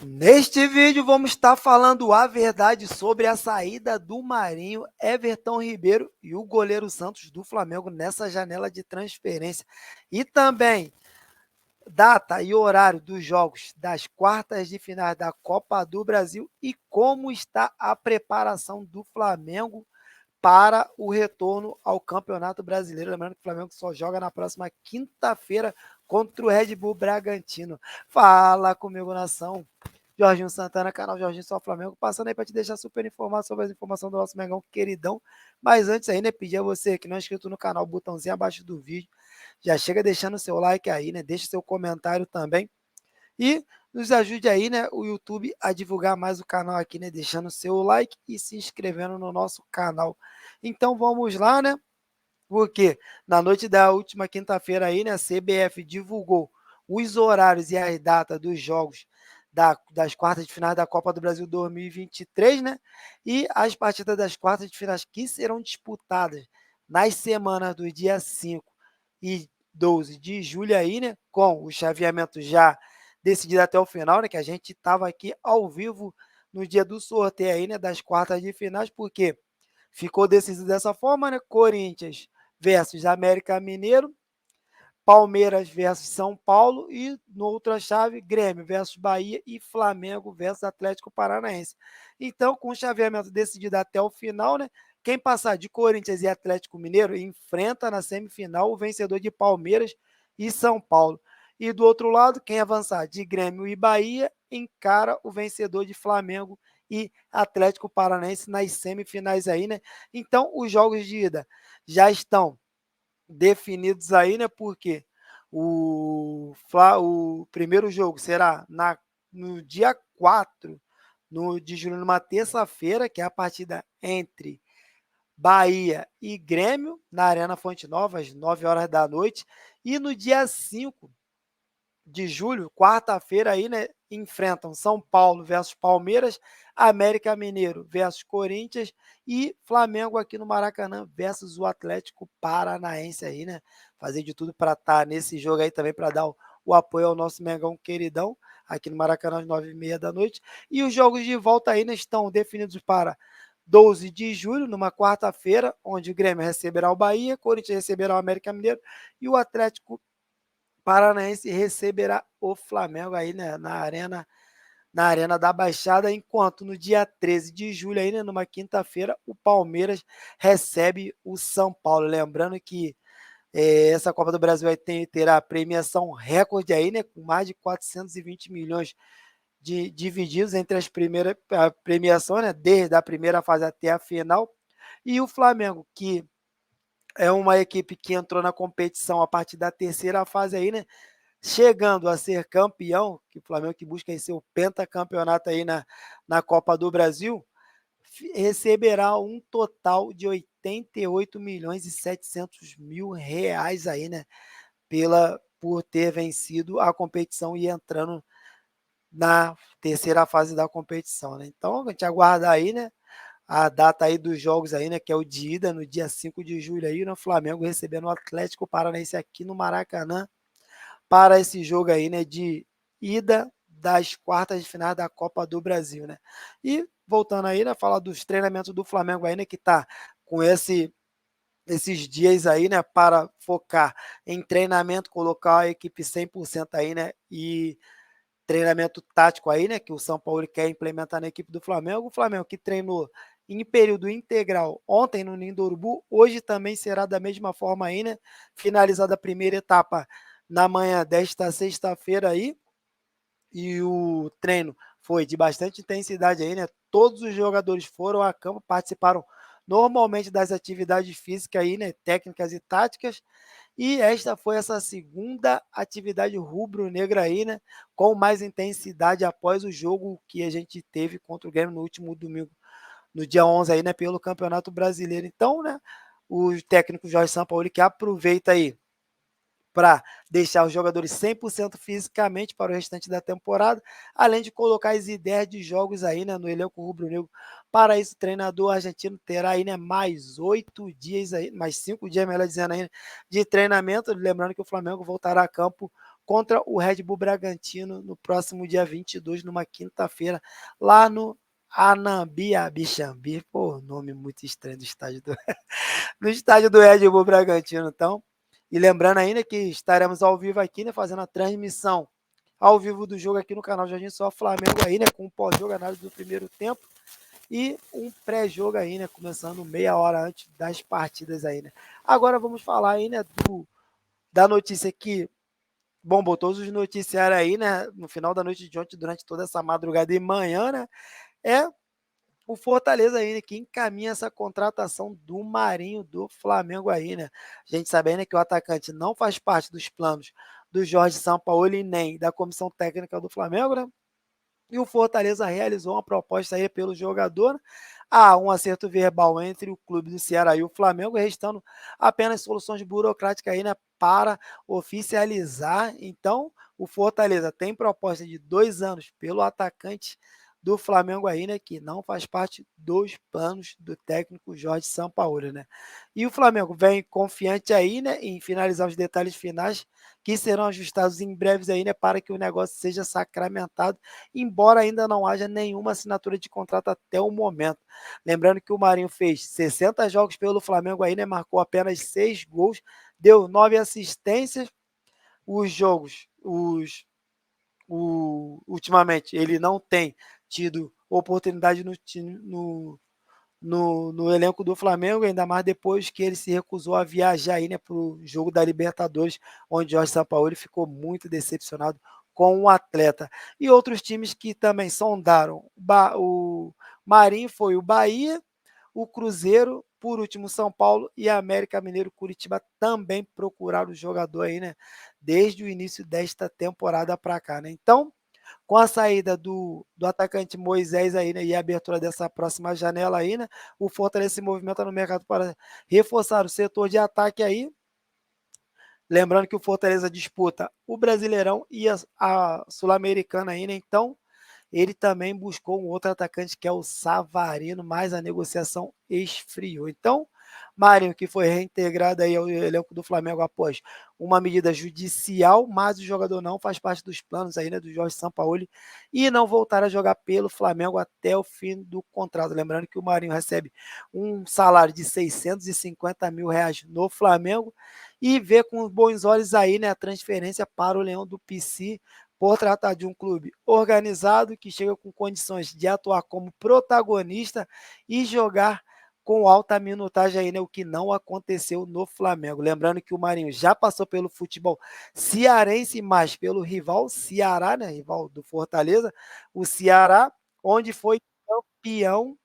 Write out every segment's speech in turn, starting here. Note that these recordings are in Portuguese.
Neste vídeo vamos estar falando a verdade sobre a saída do Marinho, Everton Ribeiro e o goleiro Santos do Flamengo nessa janela de transferência. E também data e horário dos jogos das quartas de finais da Copa do Brasil e como está a preparação do Flamengo para o retorno ao Campeonato Brasileiro. Lembrando que o Flamengo só joga na próxima quinta-feira contra o Red Bull Bragantino. Fala comigo, nação. Jorginho Santana, canal Jorginho Só Flamengo, passando aí para te deixar super informado sobre as informações do nosso Mengão queridão. Mas antes aí, né, pedir a você que não é inscrito no canal, botãozinho abaixo do vídeo, já chega deixando o seu like aí, né, deixa seu comentário também e nos ajude aí, né, o YouTube a divulgar mais o canal aqui, né, deixando o seu like e se inscrevendo no nosso canal. Então vamos lá, né, porque na noite da última quinta-feira aí, né, a CBF divulgou os horários e as datas dos jogos das quartas de finais da Copa do Brasil 2023, né? E as partidas das quartas de finais que serão disputadas nas semanas do dia 5 e 12 de julho aí, né? Com o chaveamento já decidido até o final, né? Que a gente estava aqui ao vivo no dia do sorteio aí, né? Das quartas de finais, porque ficou decidido dessa forma, né? Corinthians versus América Mineiro, Palmeiras versus São Paulo e, na outra chave, Grêmio versus Bahia e Flamengo versus Atlético Paranaense. Então, com o chaveamento decidido até o final, né? Quem passar de Corinthians e Atlético Mineiro enfrenta na semifinal o vencedor de Palmeiras e São Paulo. E do outro lado, quem avançar de Grêmio e Bahia encara o vencedor de Flamengo e Atlético Paranaense nas semifinais aí, né? Então, os jogos de ida já estão definidos aí, né? Porque o primeiro jogo será no dia 4 de julho, numa terça-feira, que é a partida entre Bahia e Grêmio, na Arena Fonte Nova, às 9 horas da noite. E no dia 5 de julho, quarta-feira, aí, né, enfrentam São Paulo versus Palmeiras, América Mineiro versus Corinthians e Flamengo aqui no Maracanã versus o Atlético Paranaense aí, né? Fazer de tudo para estar nesse jogo aí também, para dar o apoio ao nosso Mengão queridão aqui no Maracanã às 9h30 da noite. E os jogos de volta aí, né, estão definidos para 12 de julho, numa quarta-feira, onde o Grêmio receberá o Bahia, Corinthians receberá o América Mineiro e o Atlético Paranaense receberá o Flamengo aí, né, na Arena da Baixada, enquanto no dia 13 de julho, aí, né, numa quinta-feira, o Palmeiras recebe o São Paulo. Lembrando que essa Copa do Brasil vai terá premiação recorde aí, né, com mais de 420 milhões divididos entre as primeiras premiações, né, desde a primeira fase até a final. E o Flamengo, que é uma equipe que entrou na competição a partir da terceira fase aí, né? Chegando a ser campeão, que o Flamengo que busca ser o pentacampeonato aí na Copa do Brasil, receberá um total de 88 milhões e 700 mil reais aí, né? Por ter vencido a competição e entrando na terceira fase da competição, né? Então, a gente aguarda aí, né? A data aí dos jogos aí, né? Que é o de ida, no dia 5 de julho aí, no Flamengo recebendo o Atlético Paranaense aqui no Maracanã para esse jogo aí, né, de ida das quartas de final da Copa do Brasil, né? E voltando aí, né, falar dos treinamentos do Flamengo aí, né, que tá com esses dias aí, né, para focar em treinamento, colocar a equipe 100% aí, né, e treinamento tático aí, né, que o São Paulo quer implementar na equipe do Flamengo. O Flamengo que treinou em período integral ontem no Ninho do Urubu, hoje também será da mesma forma aí, né, finalizada a primeira etapa na manhã desta sexta-feira aí, e o treino foi de bastante intensidade aí, né? Todos os jogadores foram a campo, participaram normalmente das atividades físicas aí, né? Técnicas e táticas. E esta foi essa segunda atividade rubro-negra aí, né? Com mais intensidade após o jogo que a gente teve contra o Grêmio no último domingo, no dia 11 aí, né? Pelo Campeonato Brasileiro. Então, né? O técnico Jorge Sampaoli que aproveita aí para deixar os jogadores 100% fisicamente para o restante da temporada, além de colocar as ideias de jogos aí, né, no elenco rubro-negro. Para isso, o treinador argentino terá aí, né, mais 8 dias aí, mais 5 dias, melhor dizendo aí, de treinamento. Lembrando que o Flamengo voltará a campo contra o Red Bull Bragantino no próximo dia 22, numa quinta-feira, lá no Anambi Abixambi, pô, nome muito estranho do estádio no estádio do Red Bull Bragantino, então. E lembrando ainda que estaremos ao vivo aqui, né, fazendo a transmissão ao vivo do jogo aqui no canal Jardim Só Flamengo aí, né, com o pós-jogo, análise do primeiro tempo e um pré-jogo aí, né, começando meia hora antes das partidas aí, né. Agora vamos falar aí, né, da notícia que bombou todos os noticiários aí, né, no final da noite de ontem, durante toda essa madrugada e manhã, né, é o Fortaleza aí, né, que encaminha essa contratação do Marinho do Flamengo aí, né. A gente sabe aí, né, que o atacante não faz parte dos planos do Jorge Sampaoli nem da comissão técnica do Flamengo, né. E o Fortaleza realizou uma proposta aí pelo jogador. Há um acerto verbal entre o clube do Ceará e o Flamengo, restando apenas soluções burocráticas aí, né, para oficializar. Então, o Fortaleza tem proposta de 2 anos pelo atacante do Flamengo aí, né, que não faz parte dos planos do técnico Jorge Sampaoli, né. E o Flamengo vem confiante aí, né, em finalizar os detalhes finais que serão ajustados em breves aí, né, para que o negócio seja sacramentado, embora ainda não haja nenhuma assinatura de contrato até o momento. Lembrando que o Marinho fez 60 jogos pelo Flamengo aí, né, marcou apenas 6 gols, deu 9 assistências. Os jogos, ultimamente, ele não tem tido oportunidade no time, no elenco do Flamengo, ainda mais depois que ele se recusou a viajar aí, né, para o jogo da Libertadores, onde Jorge Sampaoli ficou muito decepcionado com o atleta. E outros times que também sondaram o Marinho foi o Bahia, o Cruzeiro, por último São Paulo e América Mineiro. Curitiba também procuraram o jogador aí, né, desde o início desta temporada para cá, né. Então, com a saída do atacante Moisés aí, né, e a abertura dessa próxima janela aí, né, o Fortaleza se movimenta no mercado para reforçar o setor de ataque aí. Lembrando que o Fortaleza disputa o Brasileirão e a Sul-Americana aí, né, então ele também buscou um outro atacante que é o Savarino, mas a negociação esfriou. Então, Marinho, que foi reintegrado aí ao elenco do Flamengo após uma medida judicial, mas o jogador não faz parte dos planos aí, né, do Jorge Sampaoli e não voltará a jogar pelo Flamengo até o fim do contrato. Lembrando que o Marinho recebe um salário de 650 mil reais no Flamengo e vê com bons olhos aí, né, a transferência para o Leão do PC por tratar de um clube organizado que chega com condições de atuar como protagonista e jogar com alta minutagem aí, né, o que não aconteceu no Flamengo. Lembrando que o Marinho já passou pelo futebol cearense, mas pelo rival Ceará, né, rival do Fortaleza, o Ceará, onde foi campeão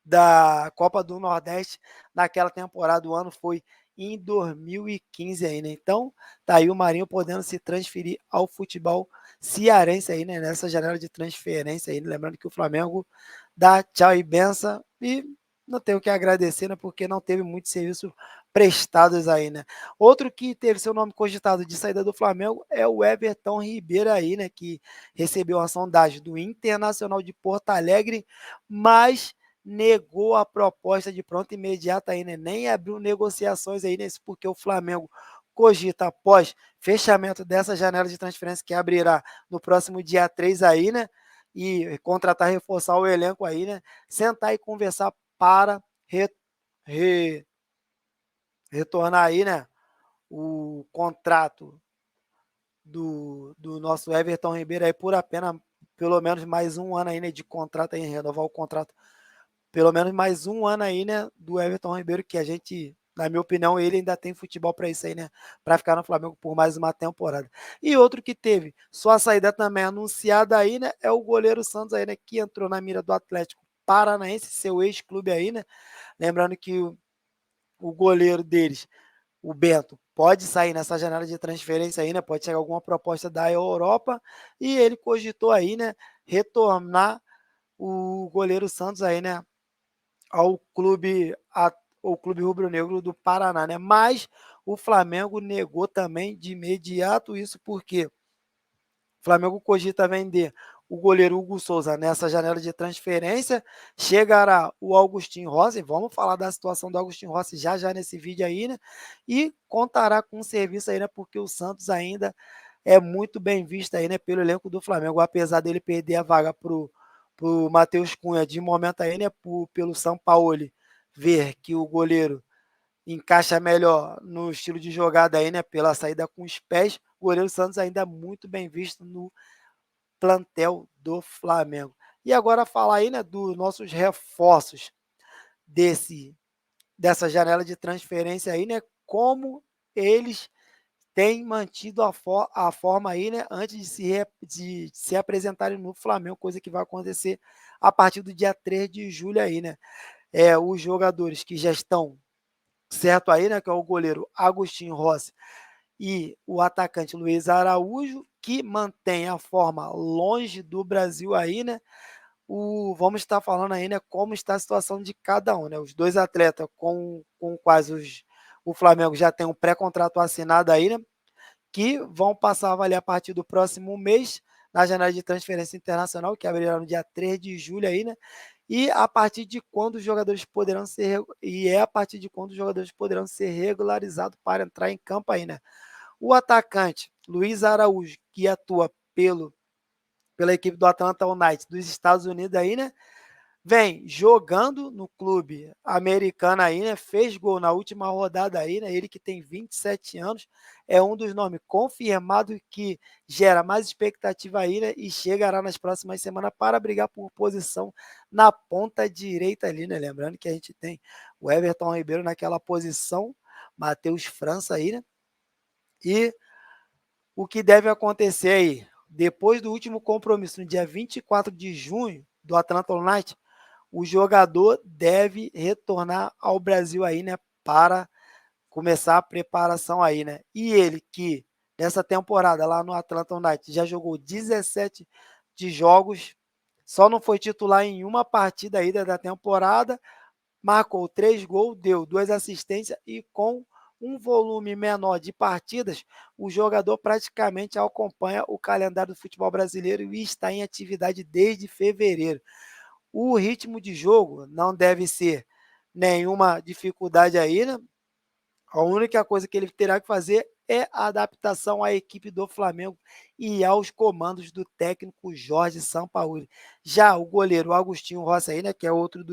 da Copa do Nordeste naquela temporada. O ano foi em 2015 aí, né? Então, tá aí o Marinho podendo se transferir ao futebol cearense aí, né? Nessa janela de transferência aí. Lembrando que o Flamengo dá tchau e benção e não tenho o que agradecer, né? Porque não teve muitos serviços prestados aí, né? Outro que teve seu nome cogitado de saída do Flamengo é o Everton Ribeiro aí, né? Que recebeu a sondagem do Internacional de Porto Alegre, mas negou a proposta de pronta imediata aí, né? Nem abriu negociações aí nesse, porque o Flamengo cogita após fechamento dessa janela de transferência que abrirá no próximo dia 3 aí, né? E contratar, reforçar o elenco aí, né? Sentar e conversar para re, retornar aí, né? O contrato do nosso Everton Ribeiro aí por apenas pelo menos mais um ano aí, né? De contrato aí, renovar o contrato pelo menos mais um ano aí, né, do Everton Ribeiro, que a gente, na minha opinião, ele ainda tem futebol para isso aí, né, para ficar no Flamengo por mais uma temporada. E outro que teve sua saída também anunciada aí, né, é o goleiro Santos aí, né, que entrou na mira do Atlético Paranaense, seu ex-clube aí, né, lembrando que o goleiro deles, o Bento, pode sair nessa janela de transferência aí, né, pode chegar alguma proposta da Europa, e ele cogitou aí, né, retornar o goleiro Santos aí, né, ao clube, ao clube rubro-negro do Paraná, né? Mas o Flamengo negou também de imediato isso, porque o Flamengo cogita vender o goleiro Hugo Souza nessa janela de transferência. Chegará o Augustinho Rossi, vamos falar da situação do Augustinho Rossi já nesse vídeo aí, né? E contará com um serviço aí, né? Porque o Santos ainda é muito bem visto aí, né, pelo elenco do Flamengo, apesar dele perder a vaga pro Matheus Cunha de momento aí, né, pelo Sampaoli ver que o goleiro encaixa melhor no estilo de jogada aí, né, pela saída com os pés, o goleiro Santos ainda é muito bem visto no plantel do Flamengo. E agora falar aí, né, dos nossos reforços dessa janela de transferência aí, né, como eles têm mantido a forma aí, né, antes de se apresentarem no Flamengo, coisa que vai acontecer a partir do dia 3 de julho aí, né? Os jogadores que já estão certo aí, né, que é o goleiro Agostinho Rossi e o atacante Luiz Araújo, que mantém a forma longe do Brasil aí, né? Vamos estar falando aí, né, como está a situação de cada um, né? Os dois atletas com quais o Flamengo já tem um pré-contrato assinado aí, né? Que vão passar a valer a partir do próximo mês, na janela de transferência internacional, que abrirá no dia 3 de julho aí, né? E a partir de quando os jogadores poderão ser a partir de quando os jogadores poderão ser regularizados para entrar em campo aí, né? O atacante Luiz Araújo, que atua pela equipe do Atlanta United dos Estados Unidos aí, né? Vem jogando no clube americano aí, né? Fez gol na última rodada aí, né? Ele que tem 27 anos, é um dos nomes confirmados que gera mais expectativa aí, né? E chegará nas próximas semanas para brigar por posição na ponta direita ali, né? Lembrando que a gente tem o Everton Ribeiro naquela posição, Matheus França aí, né? E o que deve acontecer aí? Depois do último compromisso, no dia 24 de junho, do Atlanta United, o jogador deve retornar ao Brasil aí, né, para começar a preparação aí, né? E ele que nessa temporada lá no Atlanta United já jogou 17 de jogos, só não foi titular em uma partida aí da temporada, marcou 3 gols, deu 2 assistências e com um volume menor de partidas, o jogador praticamente acompanha o calendário do futebol brasileiro e está em atividade desde fevereiro. O ritmo de jogo não deve ser nenhuma dificuldade aí, né? A única coisa que ele terá que fazer é a adaptação à equipe do Flamengo e aos comandos do técnico Jorge Sampaoli. Já o goleiro Agostinho Rossi aí, né, que é outro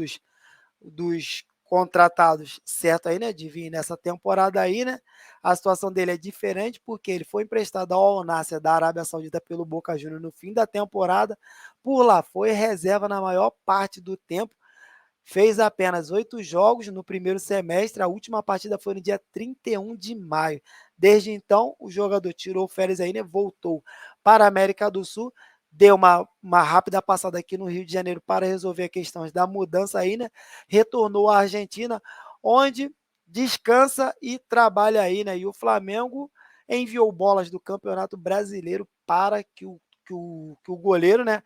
dos contratados certo aí, né, de vir nessa temporada aí, né? A situação dele é diferente porque ele foi emprestado ao Al Nassr da Arábia Saudita pelo Boca Juniors no fim da temporada. Por lá foi reserva na maior parte do tempo, fez apenas 8 jogos no primeiro semestre, a última partida foi no dia 31 de maio. Desde então, o jogador tirou férias aí, né? Voltou para a América do Sul, deu uma rápida passada aqui no Rio de Janeiro para resolver questões da mudança aí, né? Retornou à Argentina, onde descansa e trabalha aí, né? E o Flamengo enviou bolas do Campeonato Brasileiro para que o goleiro, né,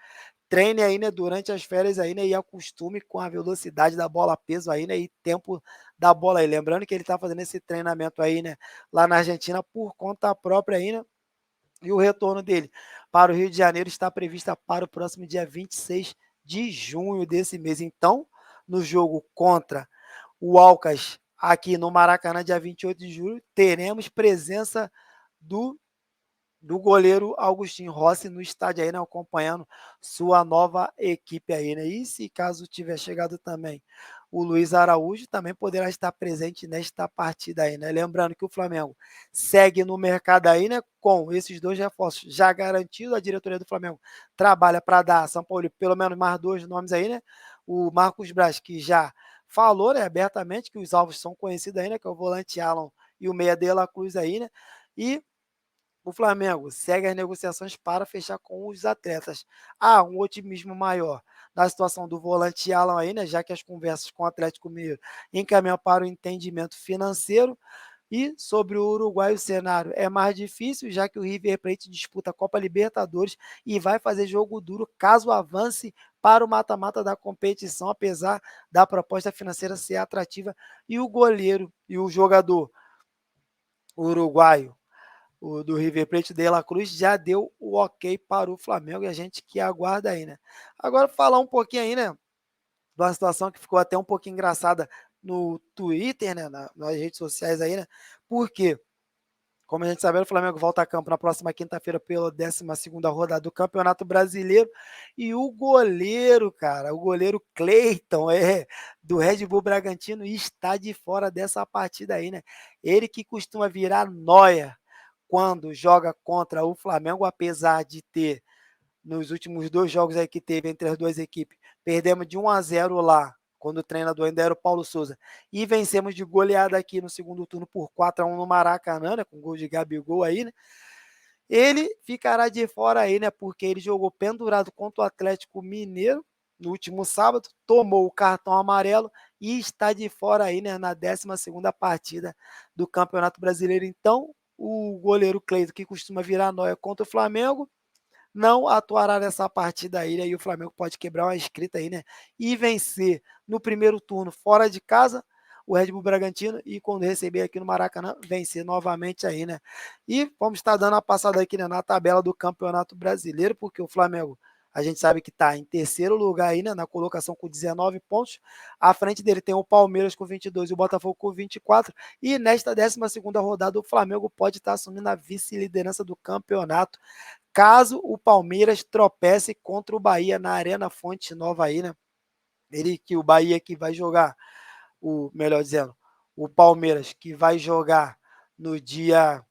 treine aí, né, durante as férias aí, né, e acostume com a velocidade da bola peso aí, né, e tempo da bola aí. Lembrando que ele está fazendo esse treinamento aí, né, lá na Argentina por conta própria aí, né, e o retorno dele para o Rio de Janeiro está prevista para o próximo dia 26 de junho desse mês. Então, no jogo contra o Alcas aqui no Maracanã, dia 28 de julho, teremos presença do goleiro Agostinho Rossi no estádio aí, né, acompanhando sua nova equipe aí, né? E se caso tiver chegado também o Luiz Araújo, também poderá estar presente nesta partida aí, né? Lembrando que o Flamengo segue no mercado aí, né, com esses dois reforços já garantidos. A diretoria do Flamengo trabalha para dar a São Paulo pelo menos mais dois nomes aí, né? O Marcos Braz, que já falou, né, abertamente que os alvos são conhecidos aí, né, que é o volante Alan e o meia de la Cruz aí, né? E o Flamengo segue as negociações para fechar com os atletas. Há um otimismo maior na situação do volante Alan aí, né? Já que as conversas com o Atlético Mineiro encaminham para o entendimento financeiro. E sobre o Uruguai, o cenário é mais difícil, já que o River Plate disputa a Copa Libertadores e vai fazer jogo duro caso avance para o mata-mata da competição, apesar da proposta financeira ser atrativa. E o goleiro e o jogador uruguaio, o do River Plate de La Cruz, já deu o ok para o Flamengo e a gente que aguarda aí, né? Agora falar um pouquinho aí, né, de uma situação que ficou até um pouquinho engraçada no Twitter, né, nas redes sociais aí, né? Por quê? Como a gente sabe, o Flamengo volta a campo na próxima quinta-feira pela 12ª rodada do Campeonato Brasileiro. E o goleiro, cara, o goleiro Cleiton, do Red Bull Bragantino, está de fora dessa partida aí, né? Ele que costuma virar nóia quando joga contra o Flamengo, apesar de ter, nos últimos 2 jogos aí que teve entre as duas equipes, perdemos de 1-0 lá, quando o treinador ainda era o Paulo Souza, e vencemos de goleada aqui no segundo turno por 4-1 no Maracanã, né, com gol de Gabigol aí, né? Ele ficará de fora aí, né, porque ele jogou pendurado contra o Atlético Mineiro no último sábado, tomou o cartão amarelo e está de fora aí, né, na 12ª partida do Campeonato Brasileiro. Então, o goleiro Cleiton, que costuma virar nóia contra o Flamengo, não atuará nessa partida aí, né? E o Flamengo pode quebrar uma escrita aí, né? E vencer no primeiro turno fora de casa o Red Bull Bragantino e quando receber aqui no Maracanã, vencer novamente aí, né? E vamos estar dando uma passada aqui, né, na tabela do Campeonato Brasileiro, porque o Flamengo, a gente sabe que está em terceiro lugar aí, né, na colocação com 19 pontos. À frente dele tem o Palmeiras com 22 e o Botafogo com 24. E nesta 12ª rodada, o Flamengo pode estar assumindo a vice-liderança do campeonato caso o Palmeiras tropece contra o Bahia na Arena Fonte Nova aí, né? Ele que o Bahia que vai jogar, melhor dizendo, o Palmeiras que vai jogar no dia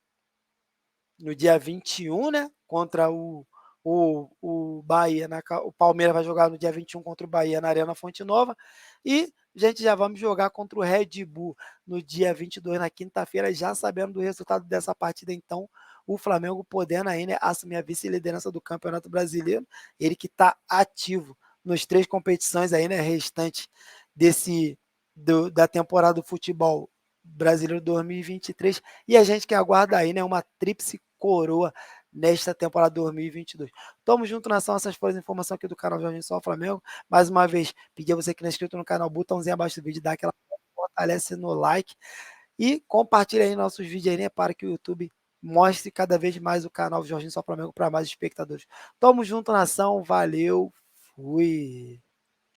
21, né? Contra o Bahia, o Palmeiras vai jogar no dia 21 contra o Bahia na Arena Fonte Nova. E a gente já vamos jogar contra o Red Bull no dia 22, na quinta-feira, já sabendo do resultado dessa partida. Então, o Flamengo podendo aí, né, assumir a vice-liderança do Campeonato Brasileiro. Ele que está ativo nos 3 competições aí, né, restantes da temporada do futebol brasileiro 2023. E a gente que aguarda aí, né, uma tríplice coroa nesta temporada 2022. Tamo junto, nação. Essas foram as informações aqui do canal Jorginho Só Flamengo. Mais uma vez, pedir a você que não é inscrito no canal, botãozinho abaixo do vídeo, dá aquela fortalece no like e compartilha aí nossos vídeos aí, né, para que o YouTube mostre cada vez mais o canal Jorginho Só Flamengo para mais espectadores. Tamo junto, nação. Valeu. Fui.